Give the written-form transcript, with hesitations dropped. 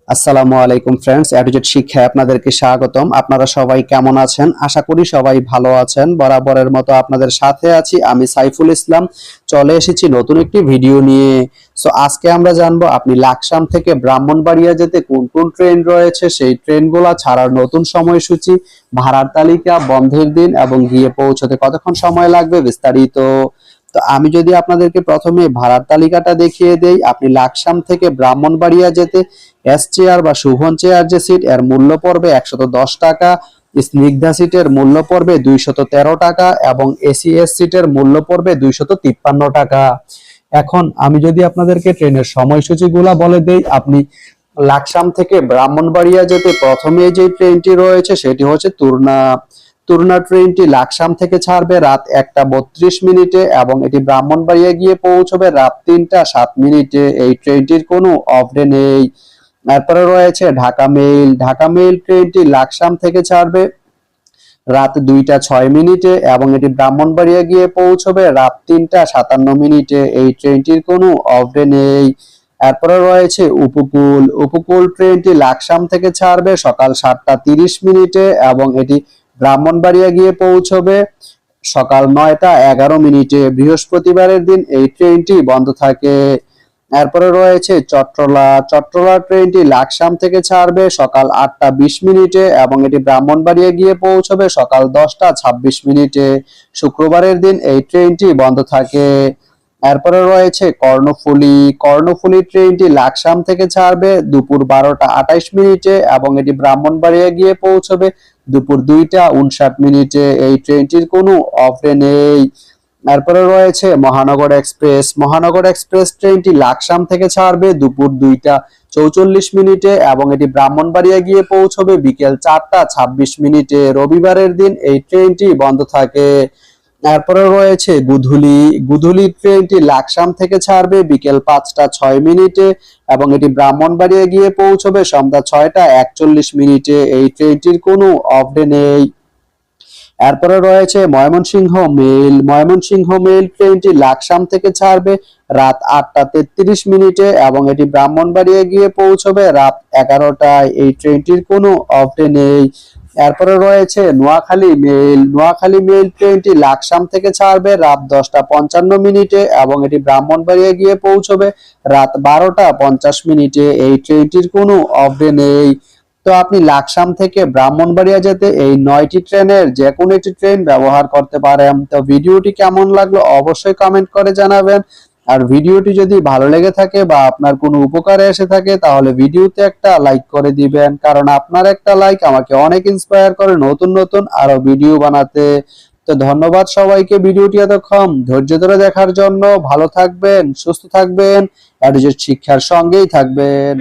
আসসালামু আলাইকুম ফ্রেন্ডস, অ্যাডুজেট শিক্ষায় আপনাদেরকে স্বাগতম। আপনারা সবাই কেমন আছেন? আশা করি সবাই ভালো আছেন। বরাবরের মতো আপনাদের সাথে আছি আমি সাইফুল ইসলাম। চলে এসেছি নতুন একটি ভিডিও নিয়ে। আজকে আমরা জানবো আপনি লাকসাম থেকে ব্রাহ্মণবাড়িয়া যেতে কোন কোন ট্রেন রয়েছে, সেই ট্রেনগুলো ছাড়ার নতুন সময়সূচি, ভাড়ার তালিকা, বন্ধের দিন এবং গিয়ে পৌঁছতে কতক্ষণ সময় লাগবে বিস্তারিত। তো আমি যদি আপনাদেরকে প্রথমে ভাড়ার তালিকাটা দেখিয়ে দেই, আপনি লাকসাম থেকে ব্রাহ্মণবাড়িয়া যেতে এস চেয়ার বা শুভন চেয়ার যে সিট, এর মূল্য পড়বে 110 টাকা। স্নিগ্ধা সিটের মূল্য পড়বে 213 টাকা এবং এসিএস সিটের মূল্য পড়বে 253 টাকা। এখন আমি যদি আপনাদেরকে ট্রেনের সময়সূচিগুলা বলে দেই, আপনি লাকসাম থেকে ব্রাহ্মণবাড়িয়া যেতে প্রথমে যে ট্রেনটি রয়েছে সেটি হচ্ছে তুরনা। তুরনা ট্রেনটি লাকসাম থেকে ছাড়বে রাত 1:32 এবং এটি ব্রাহ্মণবাড়িয়া গিয়ে পৌঁছবে রাত 3:07। এই ট্রেনটির কোনো অফ ডে নেই। এরপরে রয়েছে ঢাকা মেইল। ঢাকা মেইল ট্রেনটি লাকসাম থেকে ছাড়বে রাত 2:06 এবং এটি ব্রাহ্মণবাড়িয়া গিয়ে পৌঁছবে রাত 3:57। এই ট্রেনটির কোনো অফ ডে নেই। এরপরে রয়েছে উপকূল। উপকূল ট্রেনটি লাকসাম থেকে ছাড়বে সকাল 7:30 এবং এটি ব্রাহ্মণবাড়িয়া গিয়ে পৌঁছবে সকাল 9:11। বৃহস্পতিবারের দিন এই ট্রেনটি বন্ধ থাকে। এরপরে রয়েছে চট্টলা। চট্টলা ট্রেনটি লাকসাম থেকে ছাড়বে সকাল 8:20 এবং এটি ব্রাহ্মণবাড়িয়া গিয়ে পৌঁছবে সকাল 10:26। শুক্রবারের দিন এই ট্রেনটি বন্ধ থাকে। এরপরে রয়েছে কর্ণফুলী। কর্ণফুলী ট্রেনটি লাকসাম থেকে ছাড়বে দুপুর 12:28 এবং এটি ব্রাহ্মণবাড়িয়া গিয়ে পৌঁছবে দুপুর 2:59। এই ট্রেনটির কোনো অফ ডে নেই। এরপরে রয়েছে মহানগর এক্সপ্রেস। মহানগর এক্সপ্রেস ট্রেনটি লাকসাম থেকে ছাড়বে দুপুর 2:44 এবং এটি ব্রাহ্মণবাড়িয়া গিয়ে পৌঁছবে বিকেল 4:26। রবিবারের দিন এই ট্রেনটি বন্ধ থাকে। এরপরে রয়েছে গুধুলি। গুধুলি ট্রেনটি লাকসাম থেকে ছাড়বে বিকেল 5:06 এবং এটি ব্রাহ্মণবাড়িয়া গিয়ে পৌঁছবে সন্ধ্যা 6:41। এই ট্রেনটির কোনো অফ ডে নেই। এরপরে রয়েছে ময়মনসিংহ মেইল। ময়মনসিংহ মেইল ট্রেনটি লাকসাম থেকে ছাড়বে রাত 8:33 এবং এটি ব্রাহ্মণবাড়িয়া গিয়ে পৌঁছবে রাত 11টায়। এই ট্রেনটির কোনো অফ ডে নেই। এরপরে রয়েছে নোয়াখালী মেইল। নোয়াখালী মেইল ট্রেনটি লাকসাম থেকে ছাড়বে রাত 10:55 এবং এটি ব্রাহ্মণবাড়িয়া গিয়ে পৌঁছবে রাত 12:50। এই ট্রেনটির কোনো অফ ডে নেই। তো আপনি লাকসাম থেকে ব্রাহ্মণবাড়িয়া যেতে এই 9টি ট্রেনের যে কোনো একটি ট্রেন ব্যবহার করতে পারেন। তো ভিডিওটি কেমন লাগলো অবশ্যই কমেন্ট করে জানাবেন। আর ভিডিওটি যদি ভালো লেগে থাকে বা আপনার কোনো উপকারে এসে থাকে তাহলে ভিডিওতে একটা লাইক করে দিবেন, কারণ আপনার একটা লাইক আমাকে অনেক ইন্সপায়ার করে নতুন নতুন আরো ভিডিও বানাতে। তো ধন্যবাদ সবাইকে ভিডিওটি এতক্ষণ ধৈর্য ধরে দেখার জন্য। ভালো থাকবেন, সুস্থ থাকবেন, অ্যাডুজেট শিক্ষার সঙ্গেই থাকবেন।